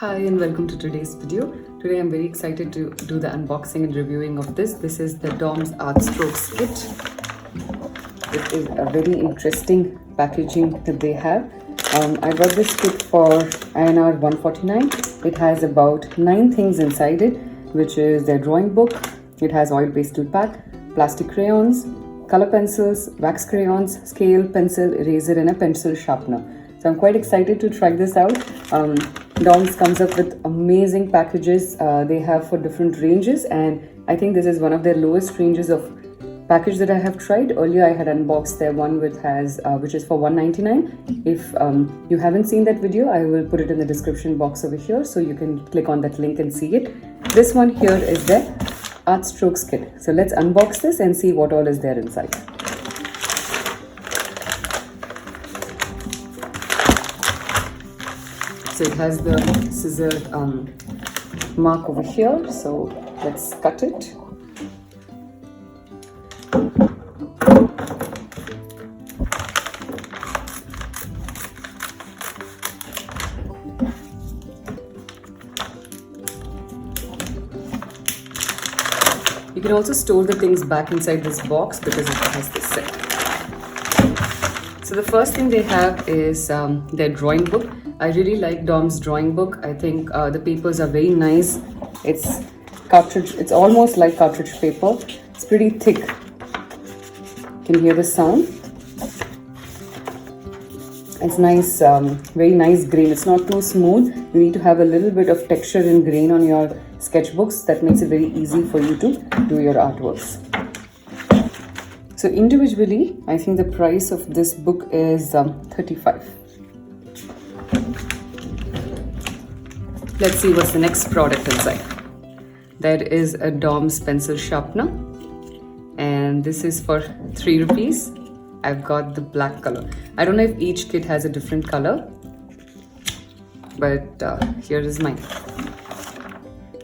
Hi and welcome to today's video. Today I'm very excited to do the unboxing and reviewing of this. This is the Dom's Art Strokes kit. It is a very interesting packaging that they have. I got this kit for INR 149. It has about 9 things inside it, which is their drawing book. It has oil pastel pack, plastic crayons, color pencils, wax crayons, scale, pencil, eraser and a pencil sharpener. So I'm quite excited to try this out. Dom's comes up with amazing packages they have for different ranges, and I think this is one of their lowest ranges of package that I have tried. Earlier I had unboxed their one which is for 199. If you haven't seen that video, I will put it in the description box over here so you can click on that link and see it. This one here is their Art Strokes kit. So let's unbox this and see what all is there inside. So it has the scissor mark over here, so let's cut it. You can also store the things back inside this box because it has this set. So the first thing they have is their drawing book. I really like Dom's drawing book. I think the papers are very nice. It's cartridge. It's almost like cartridge paper. It's pretty thick. You can hear the sound. It's nice, very nice grain. It's not too smooth. You need to have a little bit of texture and grain on your sketchbooks. That makes it very easy for you to do your artworks. So individually, I think the price of this book is 35. Let's see what's the next product inside. There is a Dom's pencil sharpener, and this is for 3 rupees. I've got the black color. I don't know if each kit has a different color, but here is mine.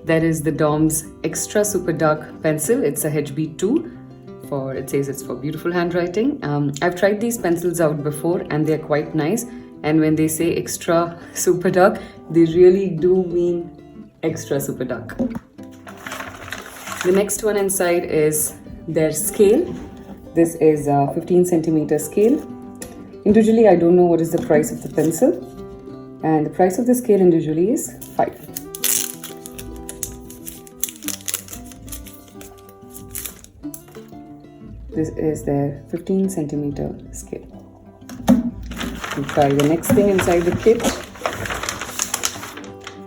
There is the Dom's Extra Super Dark pencil. It's a HB2. It says it's for beautiful handwriting. I've tried these pencils out before and they're quite nice. And when they say extra super dark, they really do mean extra super dark. The next one inside is their scale. This is a 15 centimeter scale. Individually, I don't know what is the price of the pencil. And the price of the scale individually is 5. This is their 15 centimeter scale. We'll try the next thing inside the kit.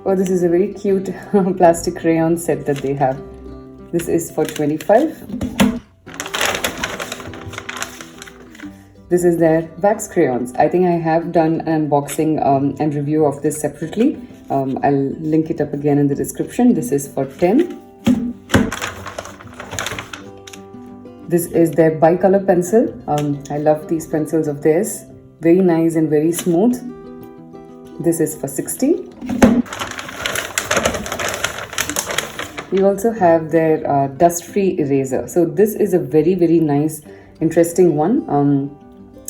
Oh, this is a very cute plastic crayon set that they have. This is for 25. This is their wax crayons. I think I have done an unboxing and review of this separately. I'll link it up again in the description. This is for 10. This is their bicolor pencil. I love these pencils of theirs. Very nice and very smooth. This is for 60. We also have their dust-free eraser. So this is a very, very nice, interesting one.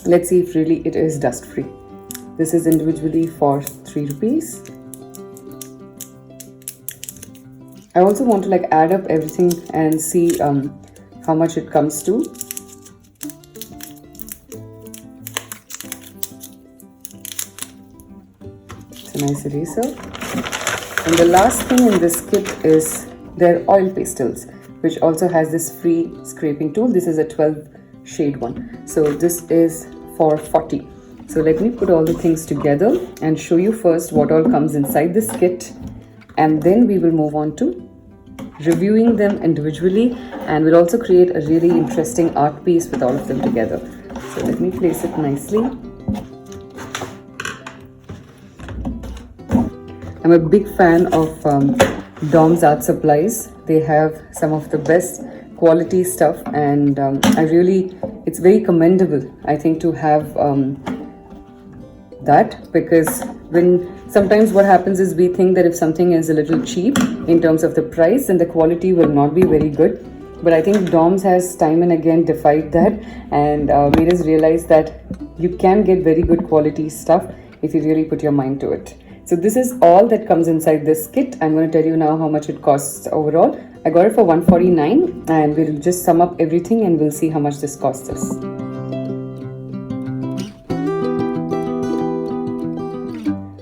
Let's see if really it is dust-free. This is individually for 3 rupees. I also want to add up everything and see how much it comes to. It's a nice eraser. And the last thing in this kit is their oil pastels, which also has this free scraping tool. This is a 12 shade one. So this is for 40. So let me put all the things together and show you first what all comes inside this kit. And then we will move on to reviewing them individually, and we'll also create a really interesting art piece with all of them together. So let me place it nicely. I'm a big fan of Dom's Art Supplies. They have some of the best quality stuff, and it's very commendable, I think, to have that, because sometimes what happens is we think that if something is a little cheap in terms of the price, then the quality will not be very good. But I think Dom's has time and again defied that and made us realize that you can get very good quality stuff if you really put your mind to it. So this is all that comes inside this kit. I'm going to tell you now how much it costs overall. I got it for $149, and we'll just sum up everything and we'll see how much this costs us.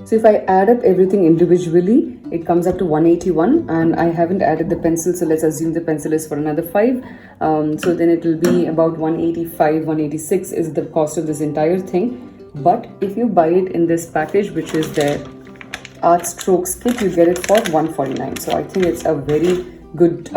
So if I add up everything individually, it comes up to 181, and I haven't added the pencil, so let's assume the pencil is for another 5. So then it will be about 185, 186 is the cost of this entire thing. But if you buy it in this package, which is their Art Strokes kit, you get it for $149. So I think it's a very good,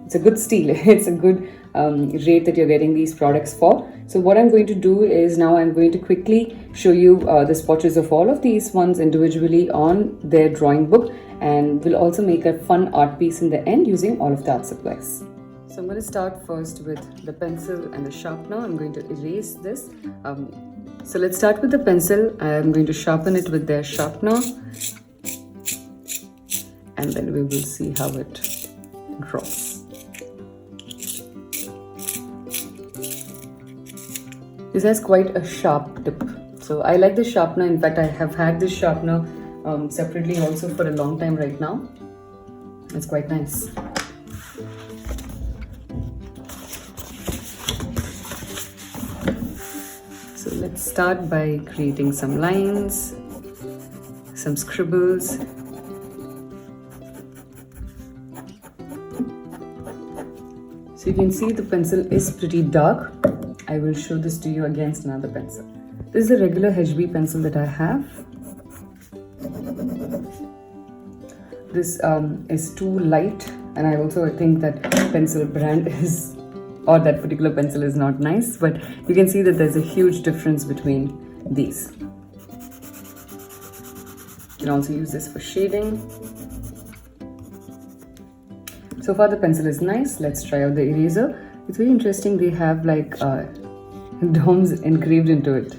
it's a good steal. It's a good rate that you're getting these products for. So what I'm going to do is now I'm going to quickly show you the swatches of all of these ones individually on their drawing book, and we'll also make a fun art piece in the end using all of the art supplies. So I'm going to start first with the pencil and the sharpener. I'm going to erase this. So let's start with the pencil. I'm going to sharpen it with their sharpener, and then we will see how it draws. This has quite a sharp tip. So I like the sharpener. In fact, I have had this sharpener separately also for a long time right now. It's quite nice. So let's start by creating some lines, some scribbles. So you can see the pencil is pretty dark. I will show this to you against another pencil. This is a regular HB pencil that I have. This is too light, and I also think that pencil brand is, or that particular pencil is not nice, but you can see that there's a huge difference between these. You can also use this for shading. So far the pencil is nice. Let's try out the eraser. It's very interesting. They have like domes engraved into it.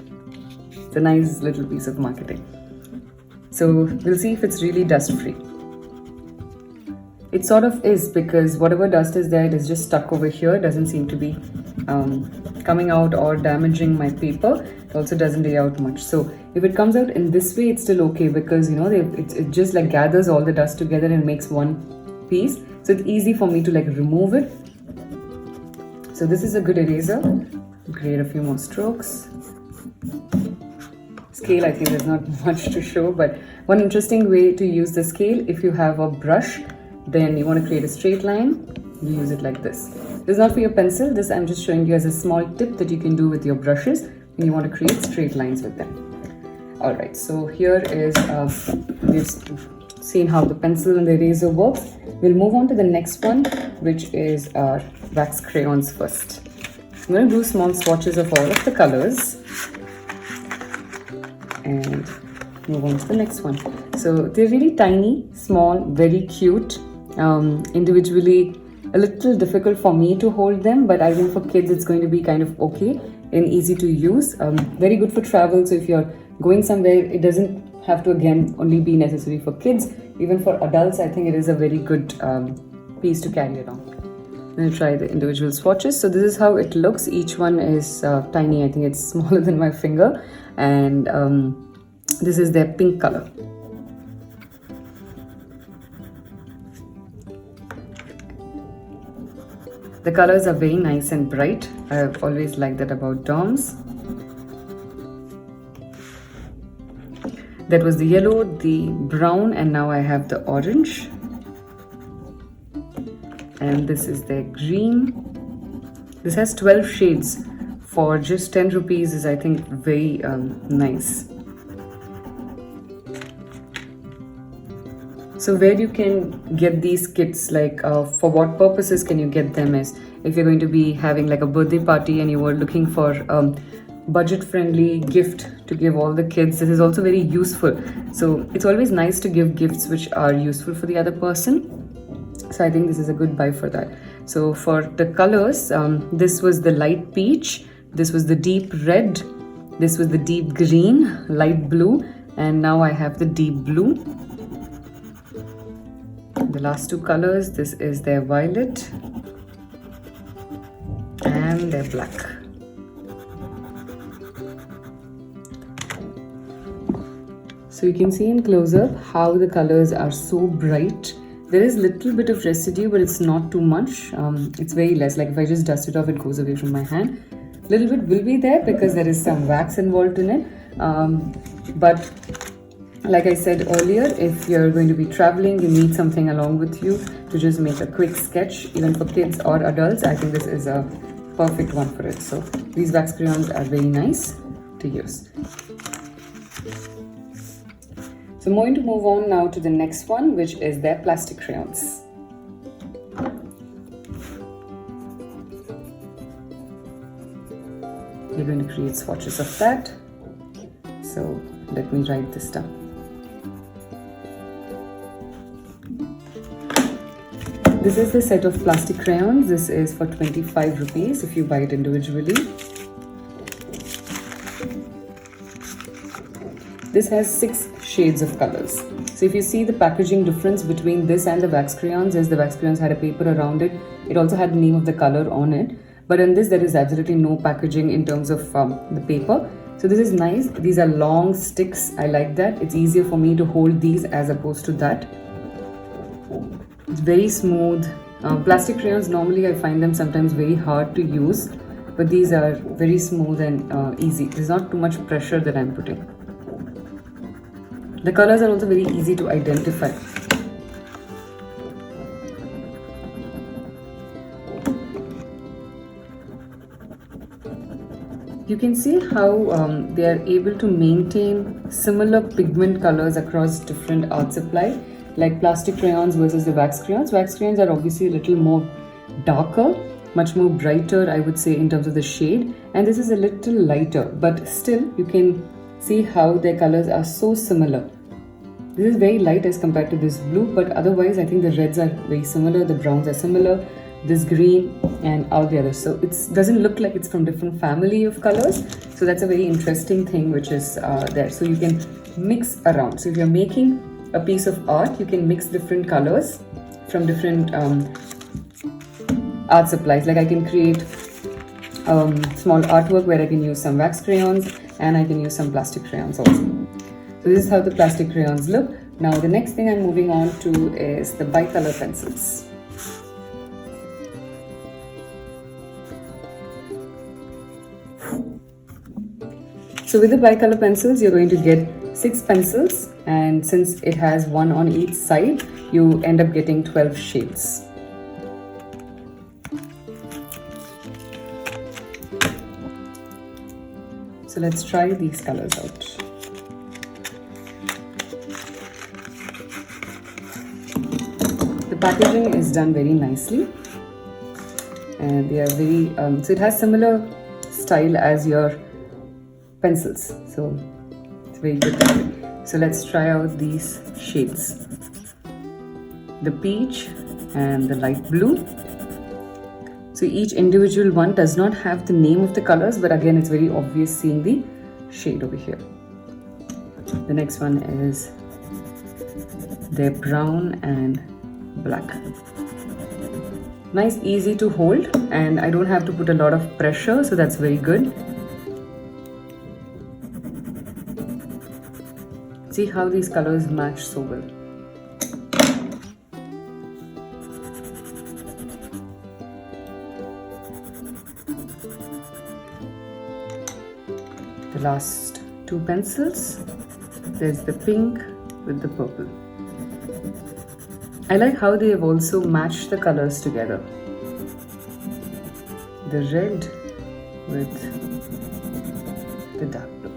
It's a nice little piece of marketing. So we'll see if it's really dust free. It sort of is, because whatever dust is there, it is just stuck over here. It doesn't seem to be coming out or damaging my paper. It also doesn't lay out much. So if it comes out in this way, it's still okay, because you know it just like gathers all the dust together and makes one piece. So it's easy for me to like remove it. So this is a good eraser. Create a few more strokes. Scale, I think there's not much to show, but one interesting way to use the scale, if you have a brush, then you want to create a straight line, you use it like this. This is not for your pencil. This I'm just showing you as a small tip that you can do with your brushes when you want to create straight lines with them. Alright, so here is, we've seen how the pencil and the eraser works. We'll move on to the next one, which is our wax crayons first. I'm going to do small swatches of all of the colors and move on to the next one. So they're really tiny, small, very cute. Individually a little difficult for me to hold them, but I think for kids it's going to be kind of okay and easy to use. Very good for travel. So if you're going somewhere, it doesn't have to again only be necessary for kids. Even for adults, I think it is a very good piece to carry around. I'm going to try the individual swatches. So this is how it looks. Each one is tiny. I think it's smaller than my finger, and this is their pink color. The colors are very nice and bright. I've always liked that about DOMs. That was the yellow, the brown, and now I have the orange. And this is their green. This has 12 shades for just 10 rupees is I think very nice. So where you can get these kits, like for what purposes can you get them, is if you're going to be having like a birthday party and you were looking for budget friendly gift to give all the kids. This is also very useful. So it's always nice to give gifts which are useful for the other person. So I think this is a good buy for that. So for the colors, this was the light peach, this was the deep red, this was the deep green, light blue, and now I have the deep blue. The last two colors, this is their violet and their black. So you can see in close-up how the colors are so bright. There is little bit of residue, but it's not too much. It's very less. Like if I just dust it off, it goes away from my hand. Little bit will be there because there is some wax involved in it. But like I said earlier, if you're going to be traveling, you need something along with you to just make a quick sketch, even for kids or adults. I think this is a perfect one for it. So these wax crayons are very nice to use. So I'm going to move on now to the next one, which is their plastic crayons. We're going to create swatches of that. So let me write this down. This is the set of plastic crayons. This is for 25 rupees if you buy it individually. This has 6 shades of colors. So if you see the packaging difference between this and the wax crayons, is the wax crayons had a paper around it. It also had the name of the color on it. But in this, there is absolutely no packaging in terms of the paper. So this is nice. These are long sticks. I like that. It's easier for me to hold these as opposed to that. It's very smooth. Plastic crayons, normally I find them sometimes very hard to use. But these are very smooth and easy. There's not too much pressure that I'm putting. The colors are also very easy to identify. You can see how they are able to maintain similar pigment colors across different art supply, like plastic crayons versus the wax crayons. Wax crayons are obviously a little more darker, much more brighter, I would say, in terms of the shade, and this is a little lighter, but still you can see how their colors are so similar. This is very light as compared to this blue, but otherwise I think the reds are very similar, the browns are similar, this green and all the others. So it doesn't look like it's from different family of colors. So that's a very interesting thing which is there. So you can mix around. So if you're making a piece of art, you can mix different colors from different art supplies. Like I can create small artwork where I can use some wax crayons and I can use some plastic crayons also. So this is how the plastic crayons look. Now the next thing I'm moving on to is the bicolor pencils. So with the bicolor pencils, you're going to get 6 pencils, and since it has one on each side, you end up getting 12 shades. So let's try these colors out. The packaging is done very nicely, and they are very, so it has similar style as your pencils, so it's very good. So let's try out these shades, the peach and the light blue. So each individual one does not have the name of the colors, but again it's very obvious seeing the shade over here. The next one is their brown and black. Nice, easy to hold, and I don't have to put a lot of pressure, so that's very good. See how these colors match so well. The last 2 pencils, there's the pink with the purple. I like how they have also matched the colors together. The red with the dark blue.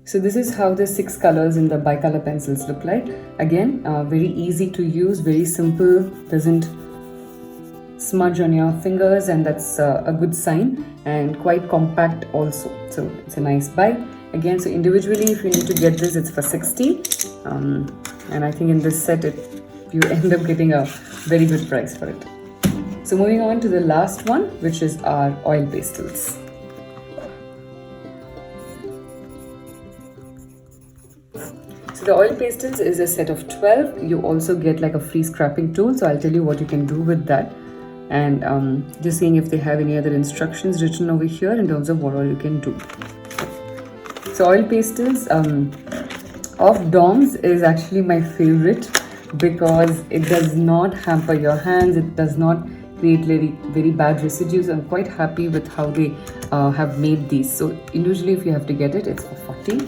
So this is how the 6 colors in the bicolor pencils look like. Again, very easy to use, very simple, doesn't smudge on your fingers, and that's a good sign, and quite compact also. So it's a nice buy. Again, so individually if you need to get this, it's for 60, and I think in this set you end up getting a very good price for it. So moving on to the last one, which is our oil pastels. So the oil pastels is a set of 12. You also get like a free scrapping tool, so I'll tell you what you can do with that, and just seeing if they have any other instructions written over here in terms of what all you can do. So oil pastels, of DOMS is actually my favorite because it does not hamper your hands, it does not create very bad residues. I'm quite happy with how they have made these. So usually if you have to get it, it's for 40.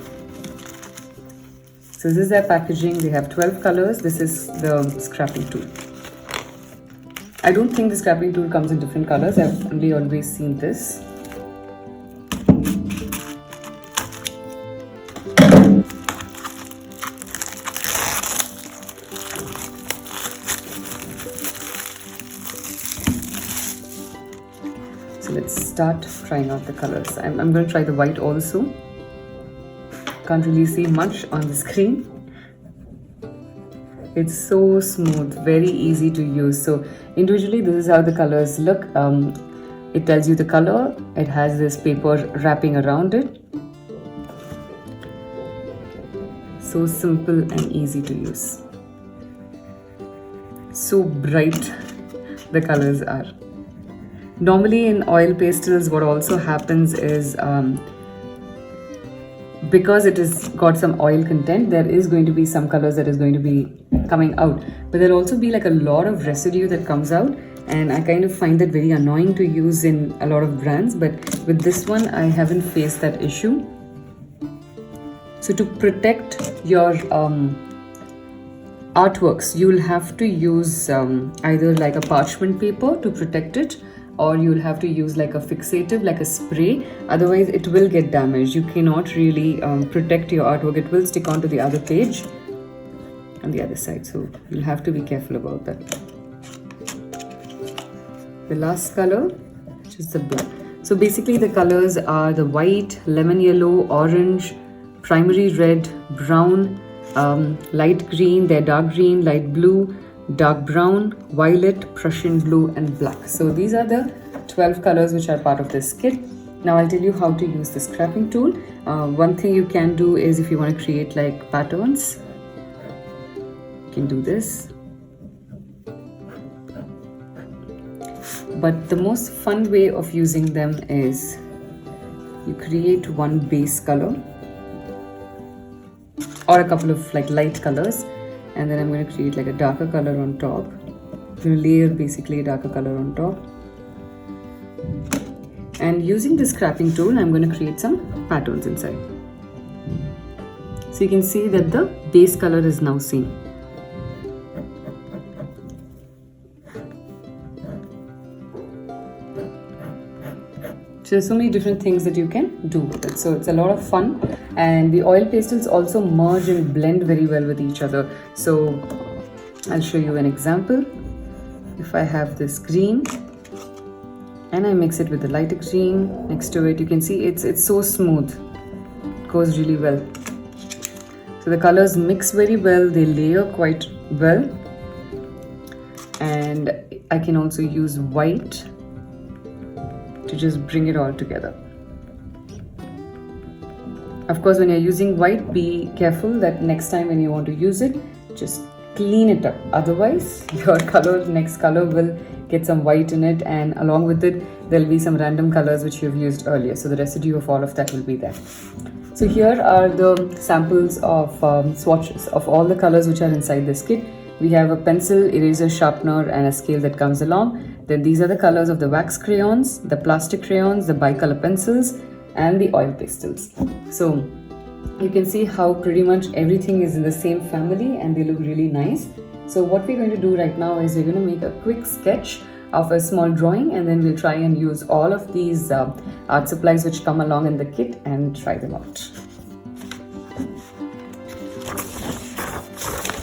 So this is their packaging. They have 12 colors. This is the scrapping tool. I don't think the scrapping tool comes in different colors. I've only always seen this. So let's start trying out the colors. I'm going to try the white also. Can't really see much on the screen. It's so smooth, very easy to use. So individually this is how the colors look. It tells you the color. It has this paper wrapping around it. So simple and easy to use. So bright the colors are. Normally in oil pastels, what also happens is because it has got some oil content, there is going to be some colors that is going to be coming out, but there'll also be like a lot of residue that comes out, and I kind of find that very annoying to use in a lot of brands, but with this one I haven't faced that issue. So to protect your artworks, you'll have to use either like a parchment paper to protect it, or you'll have to use like a fixative, like a spray. Otherwise it will get damaged. You cannot really protect your artwork. It will stick onto the other page on the other side, so you'll have to be careful about that. The last color, which is the black. So basically the colors are the white, lemon yellow, orange, primary red, brown, light green, they're dark green, light blue, dark brown, violet, Prussian blue and black. So these are the 12 colors which are part of this kit. Now I'll tell you how to use the scrapping tool. One thing you can do is if you want to create like patterns, you can do this. But the most fun way of using them is you create one base color or a couple of like light colors, and then I'm going to create like a darker color on top. I'm going to layer basically a darker color on top. And using the scrapping tool, I'm going to create some patterns inside. So you can see that the base color is now seen. So there's so many different things that you can do with it. So it's a lot of fun, and the oil pastels also merge and blend very well with each other. So I'll show you an example. If I have this green and I mix it with the lighter green next to it, you can see it's so smooth. It goes really well. So the colors mix very well, they layer quite well, and I can also use white to just bring it all together. Of course, when you're using white, be careful that next time when you want to use it, just clean it up. Otherwise, your next color will get some white in it, and along with it, there'll be some random colors which you've used earlier. So the residue of all of that will be there. So here are the samples of swatches of all the colors which are inside this kit. We have a pencil, eraser, sharpener and a scale that comes along. Then these are the colors of the wax crayons, the plastic crayons, the bicolor pencils and the oil pastels. So you can see how pretty much everything is in the same family and they look really nice. So what we're going to do right now is we're going to make a quick sketch of a small drawing, and then we'll try and use all of these art supplies which come along in the kit and try them out.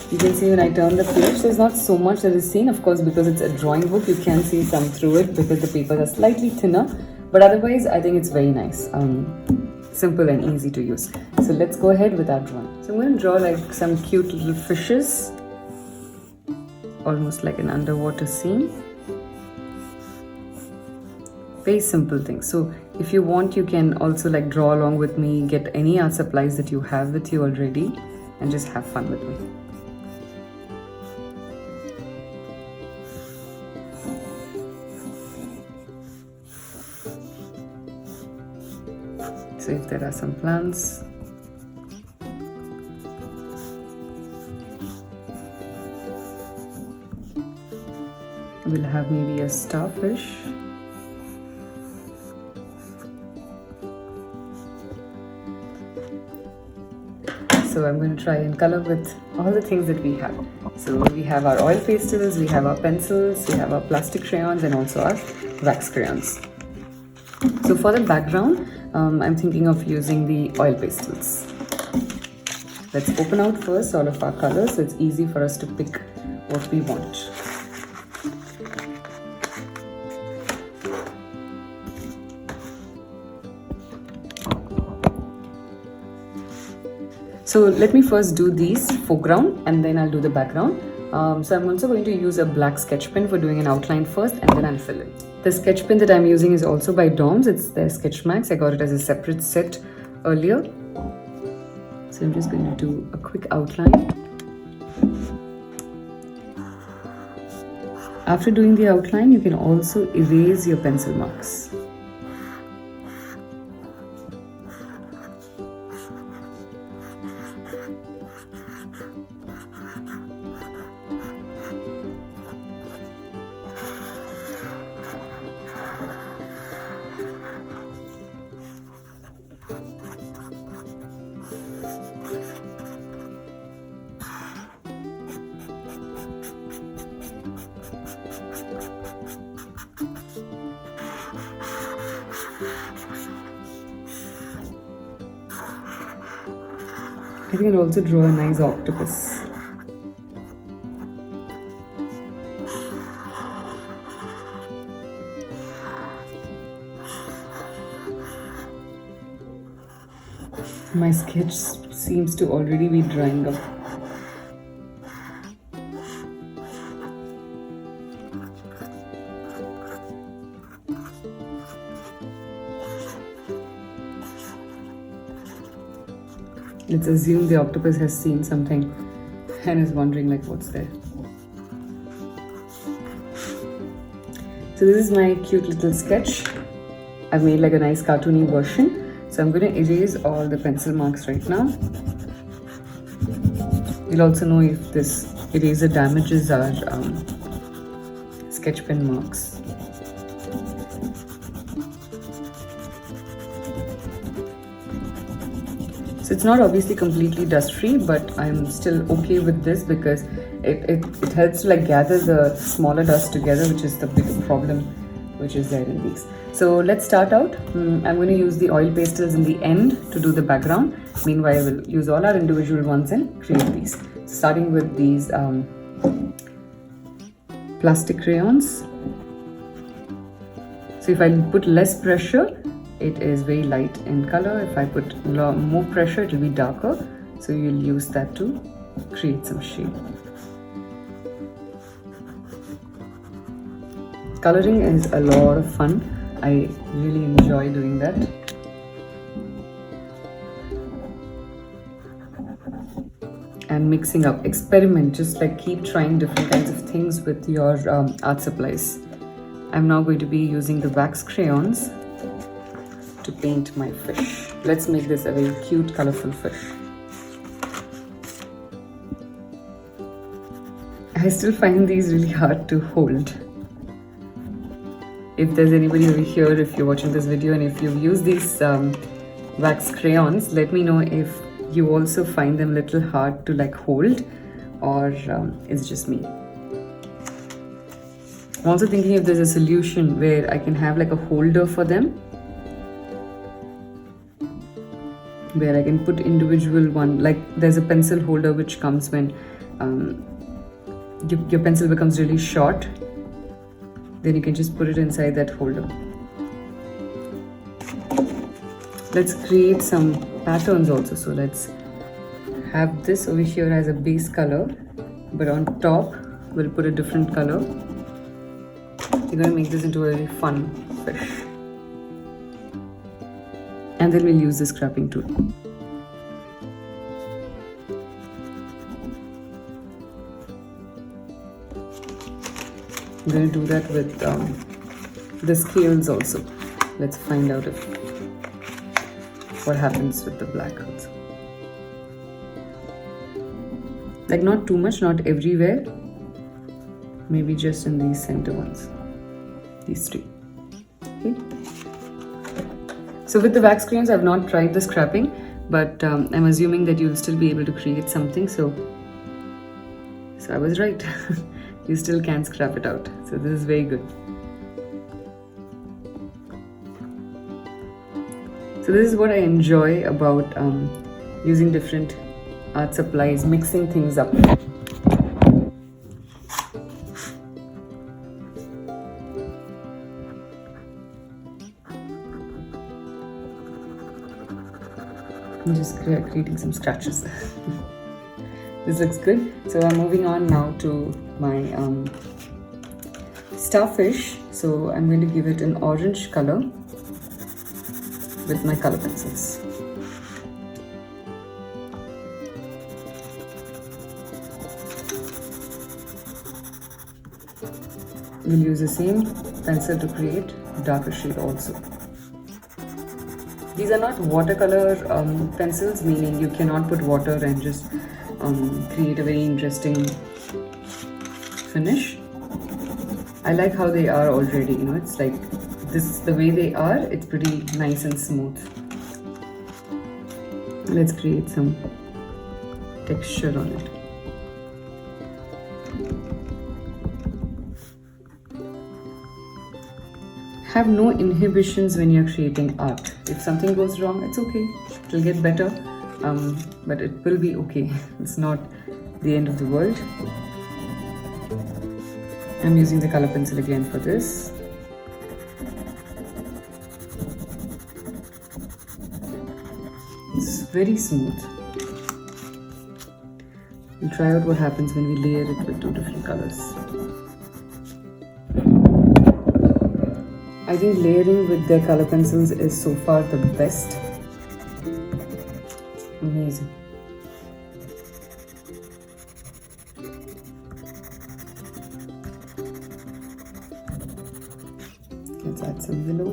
You can see when I turn the page, there's not so much that is seen. Of course, because it's a drawing book, you can see some through it because the papers are slightly thinner. But otherwise, I think it's very nice. Simple and easy to use. So let's go ahead with our drawing. So I'm going to draw like some cute little fishes. Almost like an underwater scene. Very simple thing. So if you want, you can also like draw along with me, get any art supplies that you have with you already and just have fun with me. So if there are some plants, We'll have maybe a starfish. So I'm going to try and color with all the things that we have. So we have our oil pastels, we have our pencils, we have our plastic crayons, and also our wax crayons. So for the background, I'm thinking of using the oil pastels. Let's open out first all of our colors so it's easy for us to pick what we want. So let me first do these foreground and then I'll do the background. So I'm also going to use a black sketch pen for doing an outline first and then I'll fill it. The sketch pen that I'm using is also by Dom's. It's their Sketch Max. I got it as a separate set earlier. So I'm just going to do a quick outline. After doing the outline, you can also erase your pencil marks. I think I'll also draw a nice octopus. My sketch seems to already be drying up. Let's assume the octopus has seen something and is wondering like what's there. So this is my cute little sketch. I've made like a nice cartoony version. So I'm going to erase all the pencil marks right now. You'll also know if this eraser damages our sketch pen marks. So it's not obviously completely dust free, but I'm still okay with this because it helps to like gather the smaller dust together, which is the big problem which is there in these. So let's start out. I'm going to use the oil pastels in the end to do the background. Meanwhile, we'll use all our individual ones and create these. Starting with these plastic crayons. So if I put less pressure, it is very light in color. If I put more pressure, it will be darker. So you'll use that to create some shade. Coloring is a lot of fun. I really enjoy doing that. And mixing up, experiment, just like keep trying different kinds of things with your art supplies. I'm now going to be using the wax crayons to paint my fish. Let's make this a very cute, colorful fish. I still find these really hard to hold. If there's anybody over here, if you're watching this video and if you've used these wax crayons, let me know if you also find them a little hard to like hold, or it's just me. I'm also thinking if there's a solution where I can have like a holder for them, where I can put individual one, like there's a pencil holder which comes when your pencil becomes really short, then you can just put it inside that holder. Let's create some patterns also. So let's have this over here as a base color, but on top we'll put a different color. We're going to make this into a really fun fish. And then we'll use the scrapping tool. I'm going to do that with the scales also. Let's find out what happens with the black also. Like not too much, not everywhere, maybe just in these center ones, these three. Okay. So with the wax crayons, I've not tried the scrapping, but I'm assuming that you'll still be able to create something. So I was right. You still can scrap it out. So this is very good. So this is what I enjoy about using different art supplies, mixing things up. I'm just creating some scratches. This looks good. So I'm moving on now to my starfish. So I'm going to give it an orange color with my color pencils. We'll use the same pencil to create darker shade also. These are not watercolor pencils, meaning you cannot put water and just create a very interesting finish. I like how they are already, you know, it's like this, the way they are, it's pretty nice and smooth. Let's create some texture on it. Have no inhibitions when you're creating art. If something goes wrong, it's okay. It'll get better, but it will be okay. It's not the end of the world. I'm using the color pencil again for this. It's very smooth. We'll try out what happens when we layer it with two different colors. I think layering with their color pencils is so far the best. Amazing. Let's add some willow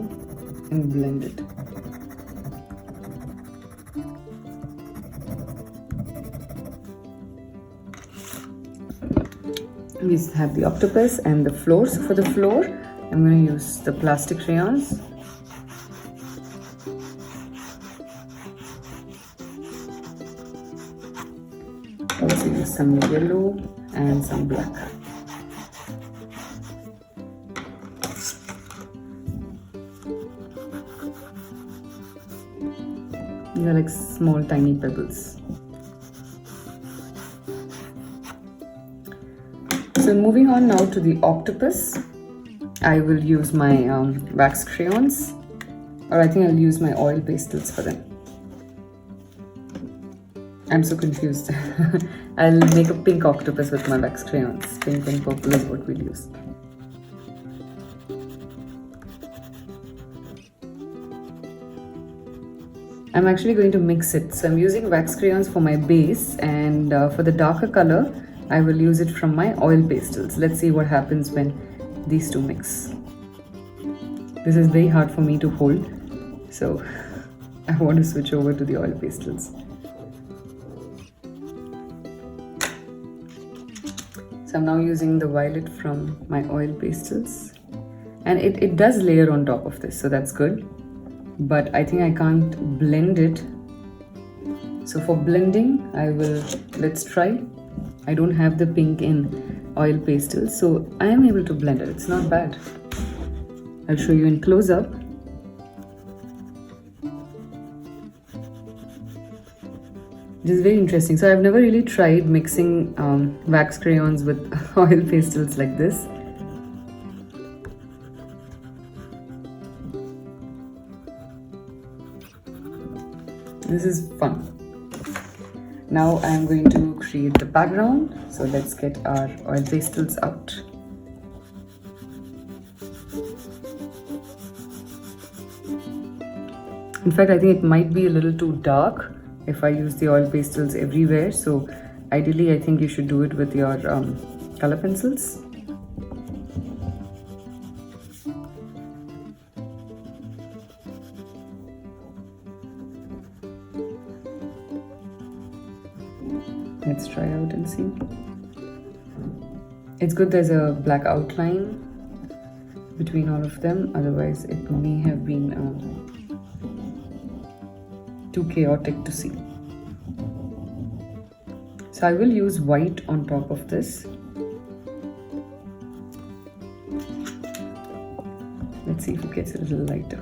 and blend it. We have the octopus and the floor. So for the floor, I'm going to use the plastic crayons. Also use some yellow and some black. These are like small tiny pebbles. So moving on now to the octopus, I will use my wax crayons, or I think I'll use my oil pastels for them. I'm so confused. I'll make a pink octopus with my wax crayons. Pink and purple is what we'll use. I'm actually going to mix it. So I'm using wax crayons for my base, and for the darker color, I will use it from my oil pastels. Let's see what happens when these two mix. This is very hard for me to hold, so I want to switch over to the oil pastels. So I'm now using the violet from my oil pastels, and it does layer on top of this, so that's good, but I think I can't blend it. So for blending, let's try. I don't have the pink in oil pastels, so I am able to blend it. It's not bad. I'll show you in close-up. This is very interesting. So I've never really tried mixing wax crayons with oil pastels like this. This is fun. Now I'm going to create the background. So let's get our oil pastels out. In fact, I think it might be a little too dark if I use the oil pastels everywhere. So ideally, I think you should do it with your color pencils. Let's try out and see. It's good there's a black outline between all of them, otherwise it may have been too chaotic to see. So I will use white on top of this. Let's see if it gets a little lighter.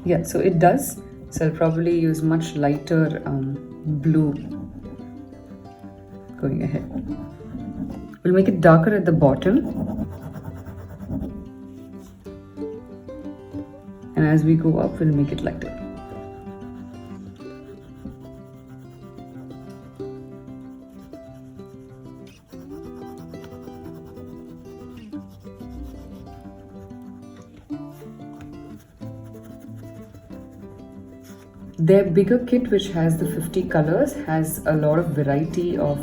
Yeah, so it does. So I'll probably use much lighter blue going ahead. We'll make it darker at the bottom. And as we go up, we'll make it lighter. Their bigger kit, which has the 50 colors, has a lot of variety of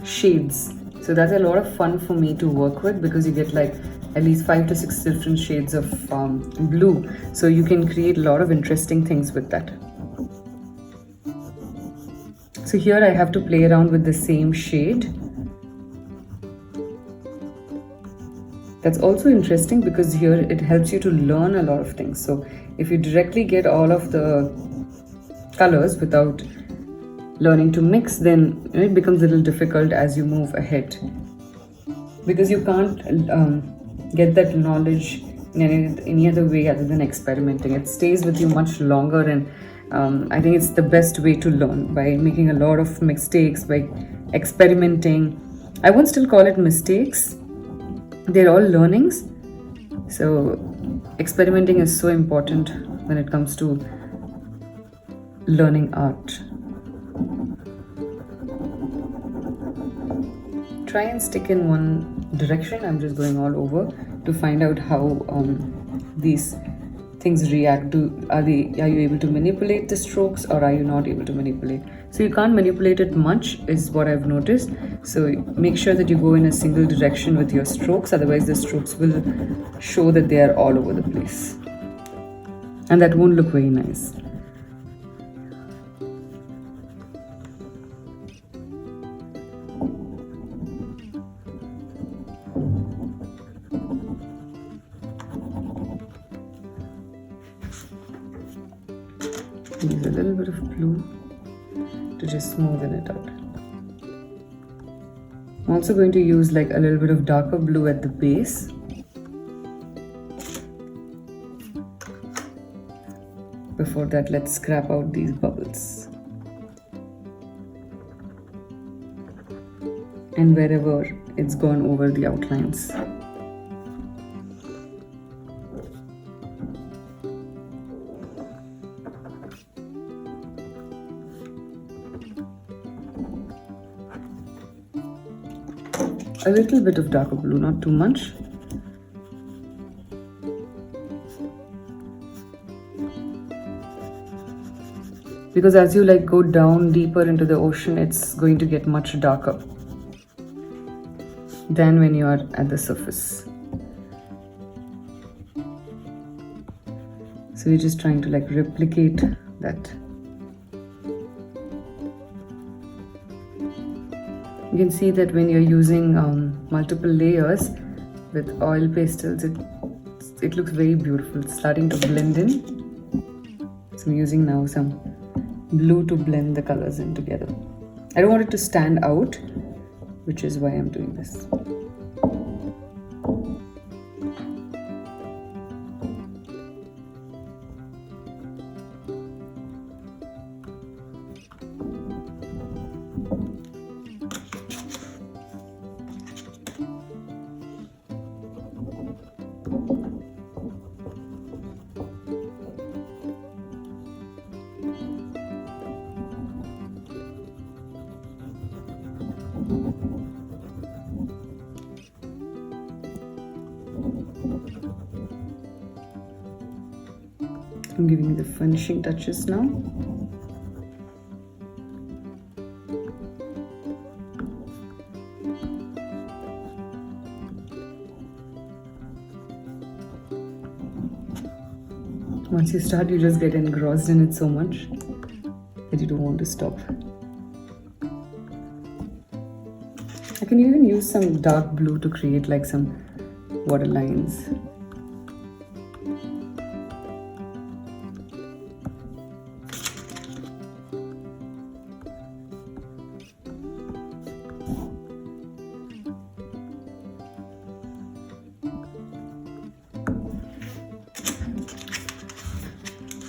shades. So that's a lot of fun for me to work with, because you get like at least 5 to 6 different shades of blue. So you can create a lot of interesting things with that. So here I have to play around with the same shade. That's also interesting because here it helps you to learn a lot of things. So if you directly get all of the colors without learning to mix, then it becomes a little difficult as you move ahead, because you can't get that knowledge in any other way other than experimenting. It stays with you much longer, and I think it's the best way to learn, by making a lot of mistakes, by experimenting. I won't still call it mistakes, they're all learnings. So experimenting is so important when it comes to learning art. Try and stick in one direction. I'm just going all over to find out how these things react. Are you able to manipulate the strokes, or are you not able to manipulate? So you can't manipulate it much, is what I've noticed. So make sure that you go in a single direction with your strokes, otherwise the strokes will show that they are all over the place, and that won't look very nice. Use a little bit of blue to just smoothen it out. I'm also going to use like a little bit of darker blue at the base. Before that, let's scrap out these bubbles. And wherever it's gone over the outlines. A little bit of darker blue, not too much. Because as you like go down deeper into the ocean, it's going to get much darker than when you are at the surface. So we're just trying to like replicate that. You can see that when you're using multiple layers with oil pastels, it looks very beautiful. It's starting to blend in. So I'm using now some blue to blend the colors in together. I don't want it to stand out, which is why I'm doing this. I'm giving the finishing touches now. Once you start, you just get engrossed in it so much that you don't want to stop. I can even use some dark blue to create like some water lines.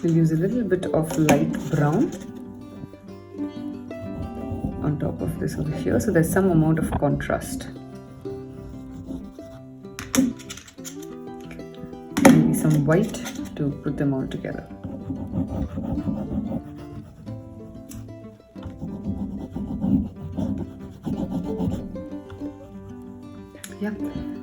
We'll use a little bit of light brown on top of this over here, so there's some amount of contrast. Maybe some white to put them all together. Yeah,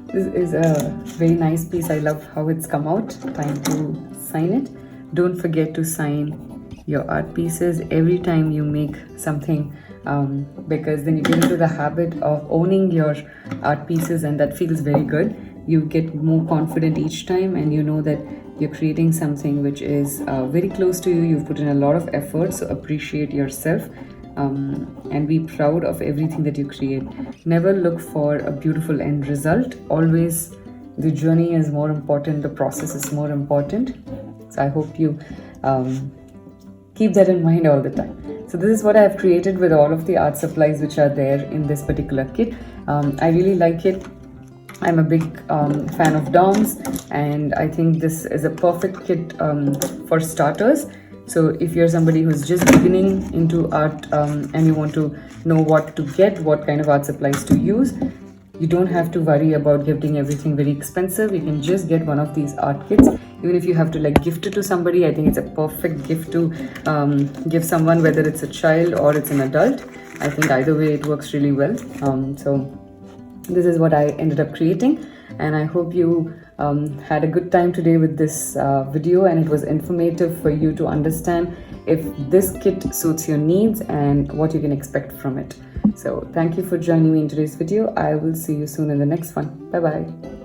this is a very nice piece. I love how it's come out. Time to sign it. Don't forget to sign your art pieces every time you make something, because then you get into the habit of owning your art pieces, and that feels very good. You get more confident each time, and you know that you're creating something which is very close to you. You've put in a lot of effort, so appreciate yourself. And be proud of everything that you create. Never look for a beautiful end result. Always the journey is more important, the process is more important. So I hope you keep that in mind all the time. So this is what I have created with all of the art supplies which are there in this particular kit. I really like it. I'm a big fan of DOMs, and I think this is a perfect kit for starters. So if you're somebody who's just beginning into art and you want to know what to get, what kind of art supplies to use, you don't have to worry about getting everything very expensive. You can just get one of these art kits. Even if you have to like gift it to somebody, I think it's a perfect gift to give someone, whether it's a child or it's an adult. I think either way it works really well. So this is what I ended up creating, and I hope you had a good time today with this video, and it was informative for you to understand if this kit suits your needs and what you can expect from it. So thank you for joining me in today's video. I will see you soon in the next one. Bye bye.